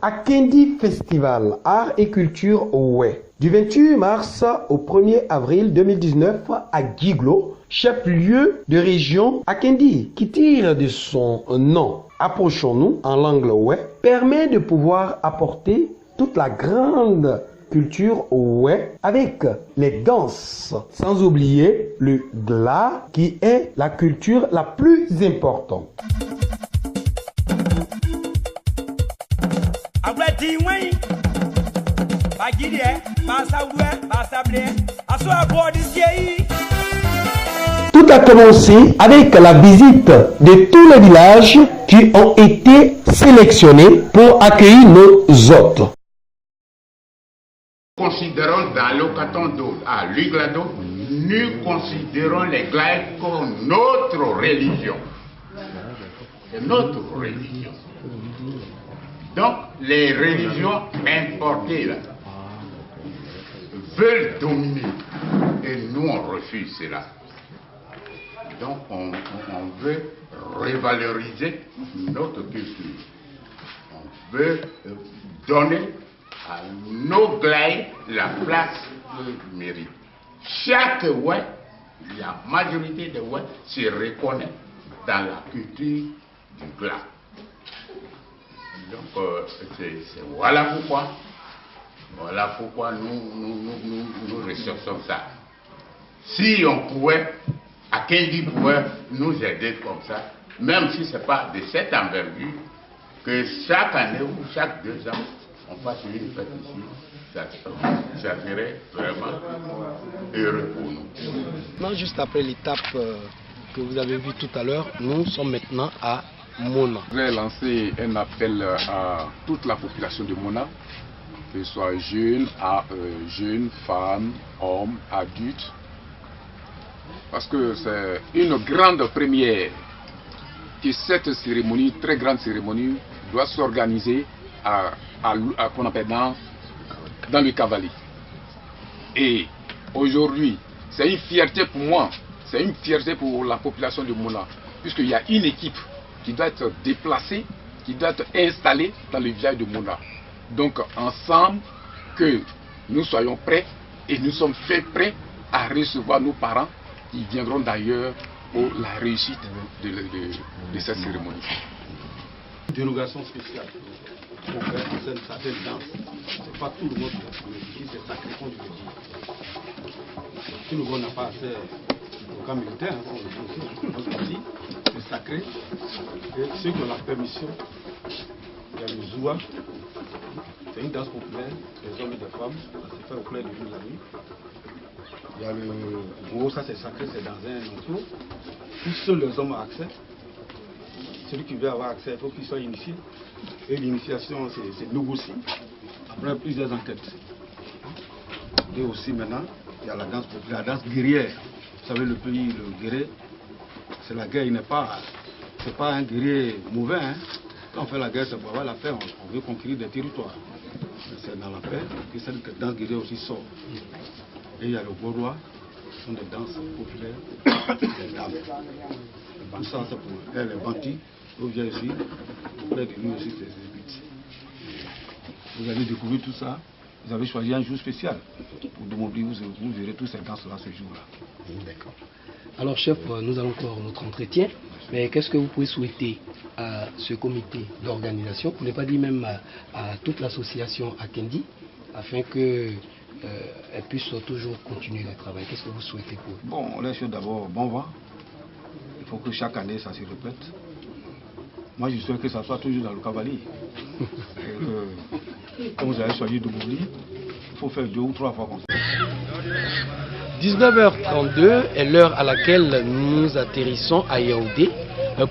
Akendi Festival Art et Culture Oué. Du 28 mars au 1er avril 2019 à Guiglo, chef-lieu de région, Akendi, qui tire de son nom Approchons-nous en langue Oué, permet de pouvoir apporter toute la grande culture Oué avec les danses, sans oublier le gla qui est la culture la plus importante. Tout a commencé avec la visite de tous les villages qui ont été sélectionnés pour accueillir nos hôtes. Considérons dans le canton à l'Uglado, nous considérons les Glaïs comme notre religion. C'est notre religion. Donc, les religions importées là, veulent dominer et nous on refuse cela. Donc, on veut revaloriser notre culture. On veut donner à nos Glaïs la place qu'ils méritent. Chaque Oué, la majorité des Oué se reconnaît dans la culture du Gla. Donc, voilà pourquoi nous recherchons ça. Si on pouvait, Akendi pouvait nous aider comme ça, même si ce n'est pas de cette envergure, que chaque année ou chaque 2 ans, on fasse une fête ici, ça serait vraiment heureux pour nous. Non, juste après l'étape que vous avez vue tout à l'heure, nous sommes maintenant à Mona. Je voudrais lancer un appel à toute la population de Mona, que ce soit jeunes, femmes, hommes, adultes, parce que c'est une grande première que cette cérémonie, très grande cérémonie, doit s'organiser qu'on appelle dans le Cavalier. Et aujourd'hui, c'est une fierté pour moi, c'est une fierté pour la population de Mona, puisqu'il y a une équipe qui doit être déplacée, qui doit être installée dans le village de Mona. Donc ensemble, que nous soyons prêts, et nous sommes prêts à recevoir nos parents qui viendront d'ailleurs pour la réussite de cette cérémonie. Dérogation spéciale pour faire certaines danses. C'est pas tout le monde qui c'est sacré comme je le dis. Tout le monde n'a pas assez au camp militaire, comme on le dit aussi. Notre parti, c'est sacré. Et ceux qui ont la permission, il y a le Zoua. C'est une danse populaire, des hommes et des femmes. Ça se fait au clair de lune la nuit. Il y a le gros, ça c'est sacré, c'est dans un enclos. Où seuls les hommes ont accès. Celui qui veut avoir accès, il faut qu'il soit initié. Et l'initiation, c'est négocié après plusieurs enquêtes. Et aussi maintenant, il y a la danse populaire, la danse guerrière. Vous savez, le pays, le guerrier, c'est la guerre, il n'est pas, c'est pas un guerrier mauvais. Hein. Quand on fait la guerre, c'est pour avoir la paix, on veut conquérir des territoires. C'est dans la paix que cette danse guerrière aussi sort. Et il y a le Gaulois, ce sont des danses populaires, des dames. Tout ça, c'est pour elle, les bandits, vous vient ici, auprès de nous aussi, c'est exécuté. Vous allez découvrir tout ça, vous avez choisi un jour spécial pour démobiliser, vous verrez tous ces danses-là ce jour-là. D'accord. Alors, chef, nous allons clore notre entretien, mais qu'est-ce que vous pouvez souhaiter à ce comité d'organisation, pour ne pas dire même à toute l'association Akendi, afin que elle puisse toujours continuer le travail? Qu'est-ce que vous souhaitez pour eux? Bon, on laisse d'abord bon vent. Il faut que chaque année ça se répète. Moi je souhaite que ça soit toujours dans le cavalier. Comme vous avez choisi de m'oublier, il faut faire 2 ou 3 fois comme ça. 19h32 est l'heure à laquelle nous atterrissons à Yaoundé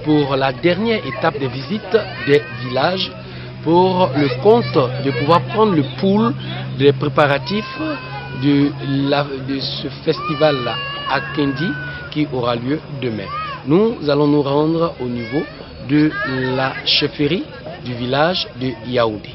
pour la dernière étape de visite des villages, pour le compte de pouvoir prendre le pouls des préparatifs de ce festival à Kendi qui aura lieu demain. Nous allons nous rendre au niveau de la chefferie du village de Yaoundé.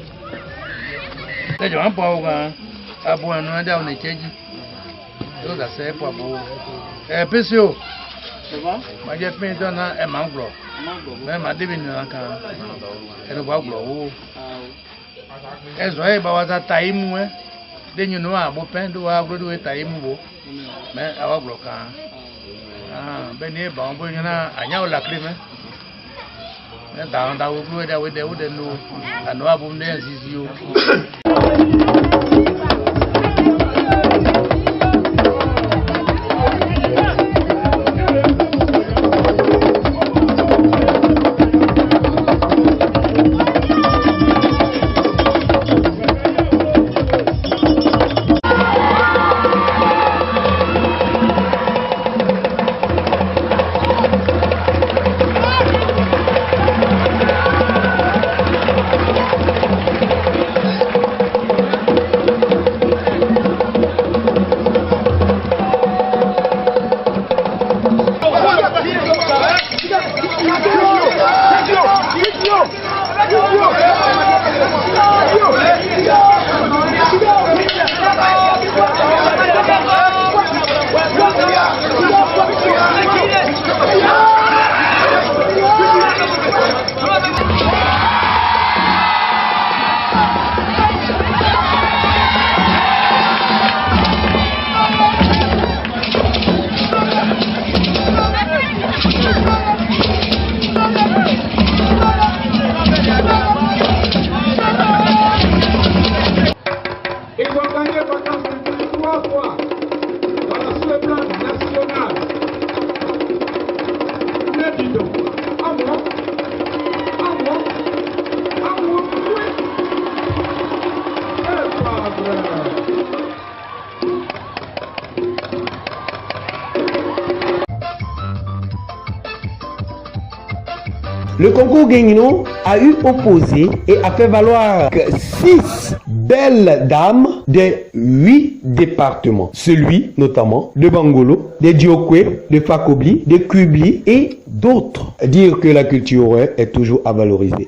Le Congo-Guinéen a eu opposé et a fait valoir 6 belles dames des 8 départements. Celui notamment de Bangolo, de Diokwe, de Fakobli, de Kubli et d'autres. Dire que la culture est toujours à valoriser.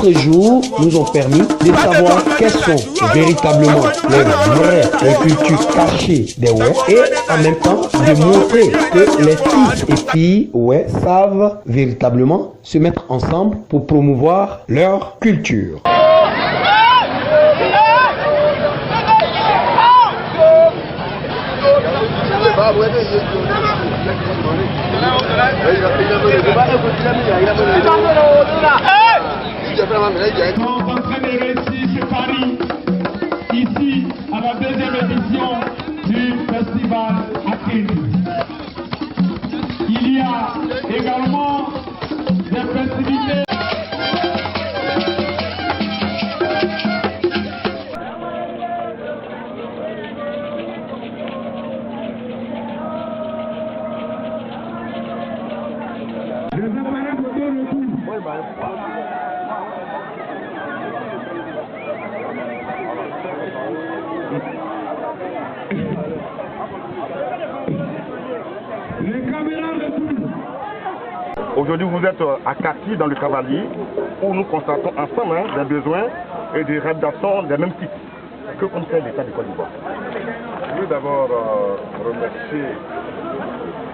4 jours nous ont permis de savoir quelles sont véritablement les vraies cultures cachées des Ouè et en même temps de montrer que les fils et filles Ouè savent véritablement se mettre ensemble pour promouvoir leur culture. Nous sommes en train de réussir ce pari ici à la deuxième édition du festival Akendi. Il y a également des festivités. Aujourd'hui, vous êtes à Kati, dans le Cavalier, où nous constatons ensemble des besoins et des réalisations des mêmes types. Que conseille l'État de Côte d'Ivoire? Je veux d'abord remercier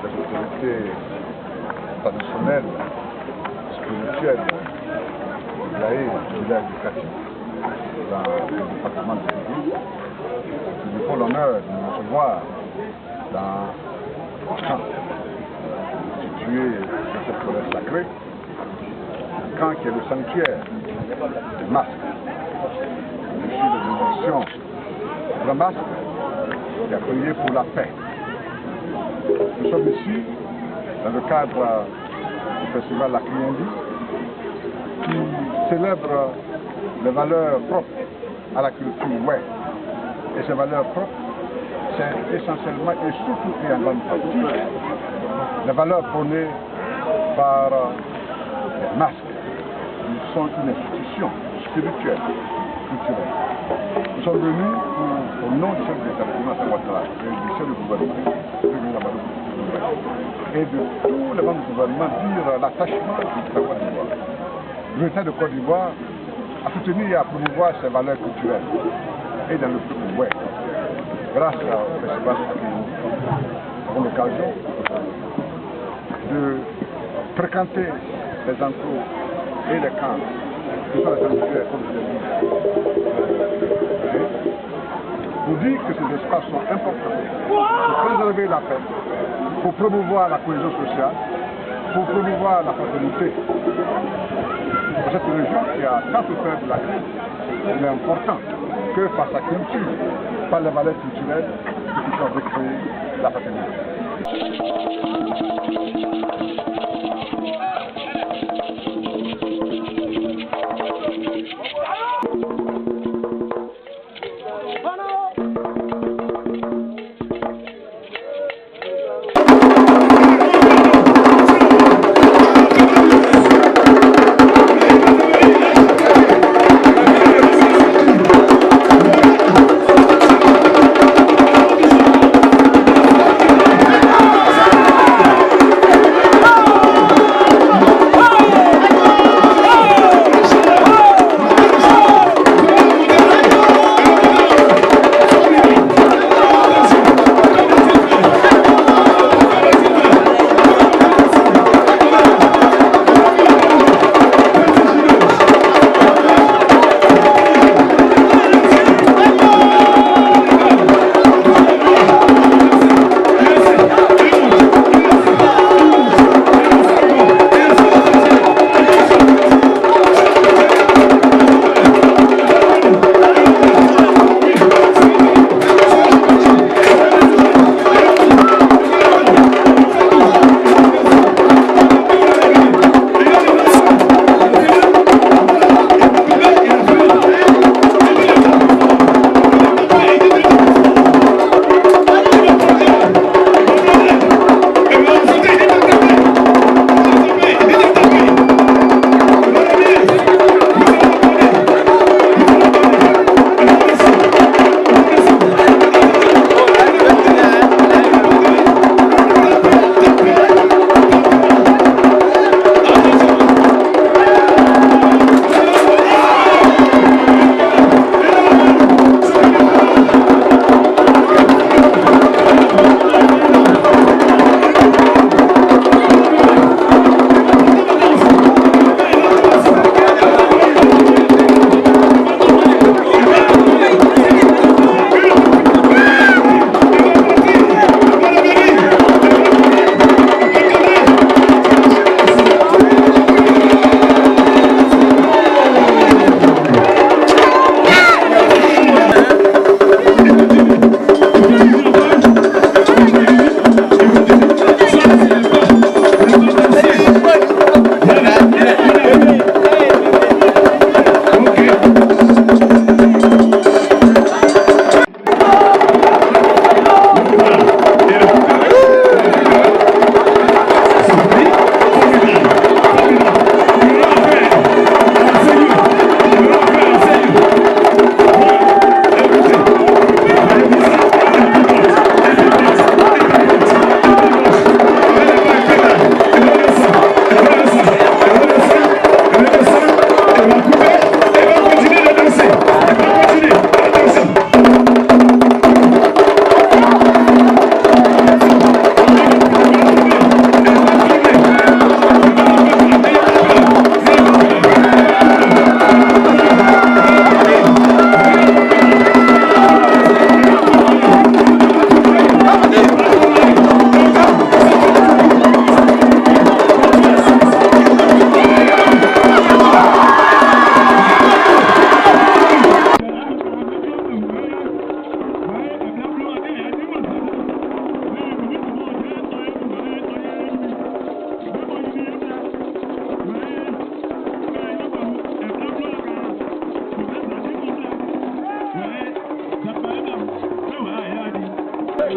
les autorités traditionnelles, spirituelles, de village éducatif dans le département de Séville, qui nous font l'honneur de nous recevoir dans le camp situé dans cette forêt sacrée, un camp qui est le sanctuaire des masques. Je suis de l'édition de masque qui a prié pour la paix. Nous sommes ici dans le cadre du festival Akendi qui célèbre les valeurs propres à la culture Ouè. Et ces valeurs propres, c'est essentiellement et surtout et en grande partie les valeurs prônées par les masques. Ils sont une institution spirituelle, culturelle. Nous sommes venus au nom du chef de l'État, du chef du gouvernement, et de tous les membres du gouvernement dire l'attachement du Côte d'Ivoire. L'État de Côte d'Ivoire a soutenu et à promouvoir ses valeurs culturelles et dans le peuple Ouè. Grâce au festival Akendi, nous avons l'occasion de fréquenter les enclos et les camps qui sont les sanctuaires, comme je l'ai dit, pour dire que ces espaces sont importants pour préserver la paix, pour promouvoir la cohésion sociale, pour promouvoir la fraternité. Pour cette région qui a tant souffert de la crise, il est important que par sa culture, par les valeurs culturelles, nous puissions recréer la fraternité.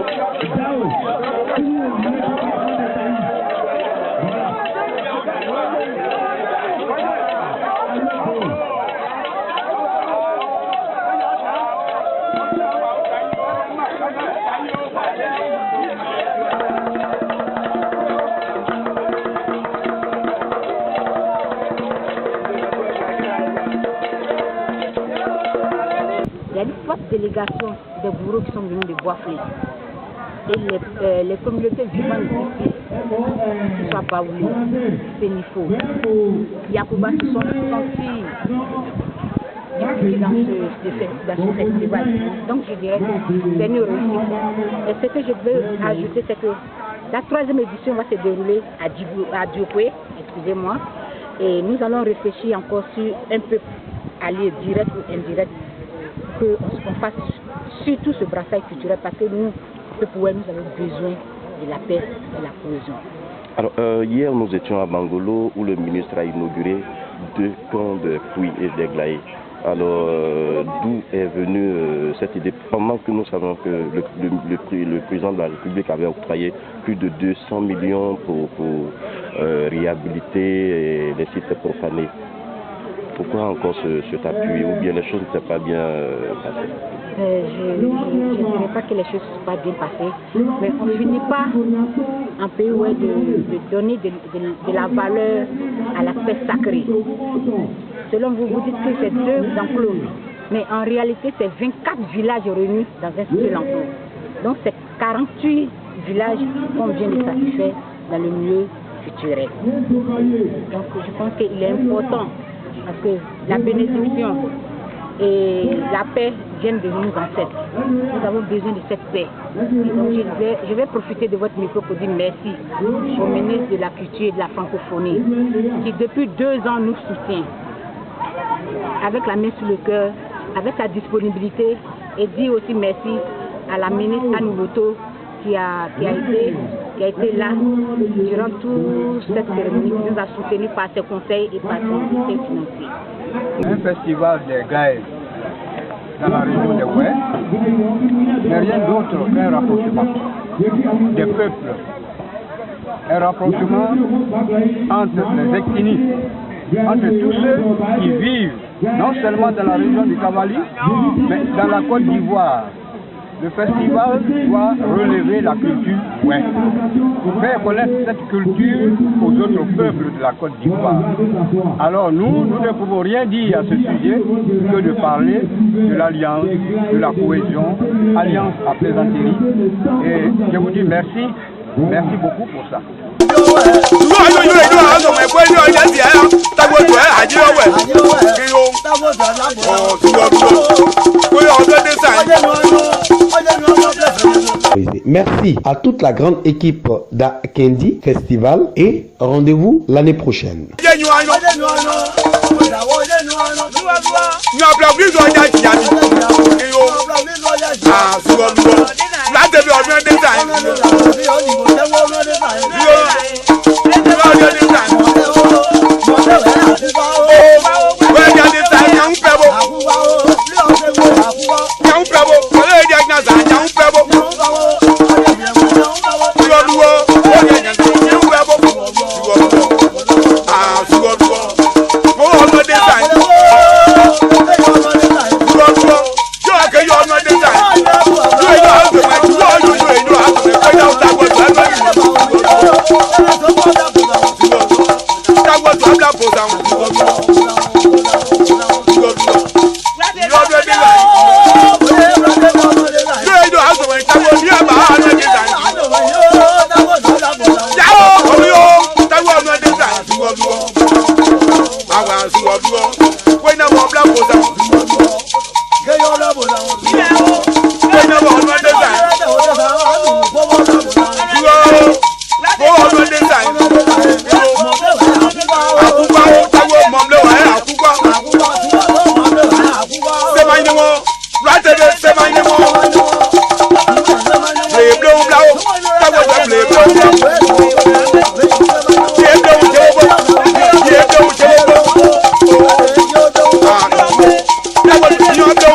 Il y a une forte délégation des bourreaux qui sont venus de Bois-Fléau. Et les communautés vivantes ici, que ce soit Baoulé, Sénifo, Yacouba, se sont sentis impliqués dans ce festival. Donc je dirais que c'est une réussite. Et ce que je veux ajouter, c'est que la 3e édition va se dérouler à Diopoué, excusez-moi. Et nous allons réfléchir encore sur un peu aller direct ou indirect, qu'on fasse surtout ce brassage culturel parce que nous, nous avons besoin de la paix et de la cohésion. Alors, hier, nous étions à Bangolo où le ministre a inauguré 2 camps de fruits et des glaïs. Alors, d'où est venue cette idée? Pendant que nous savons que le président de la République avait octroyé plus de 200 millions pour réhabiliter les sites profanés. Pourquoi encore cet appui? Ou bien les choses ne s'est pas bien passées? Je ne dirais pas que les choses ne sont pas bien passées, mais on ne finit pas en pays où de donner de la valeur à l'aspect sacré. Selon vous, vous dites que c'est 2 enclos, mais en réalité c'est 24 villages réunis dans un seul enclos. Donc c'est 48 villages qu'on vient de satisfaire dans le milieu culturel. Donc je pense qu'il est important parce que la bénédiction et la paix viennent de nos ancêtres. Nous avons besoin de cette paix. Et donc je vais profiter de votre micro pour dire merci au ministre de la Culture et de la Francophonie qui depuis 2 ans nous soutient avec la main sur le cœur, avec sa disponibilité, et dire aussi merci à la ministre Anne Ouboto qui a été là durant toute cette cérémonie, qui nous a soutenus par ses conseils et par son soutien financier. Un festival des Gaïs dans la région de Ouest n'est rien d'autre qu'un rapprochement des peuples, un rapprochement entre les ethnies, entre tous ceux qui vivent non seulement dans la région du Cavali, mais dans la Côte d'Ivoire. Le festival doit relever la culture ouest, faire connaître cette culture aux autres peuples de la Côte d'Ivoire. Alors nous ne pouvons rien dire à ce sujet que de parler de l'alliance, de la cohésion, alliance à plaisanterie. Et je vous dis merci beaucoup pour ça. Merci à toute la grande équipe d'Akendi Festival et rendez-vous l'année prochaine. You're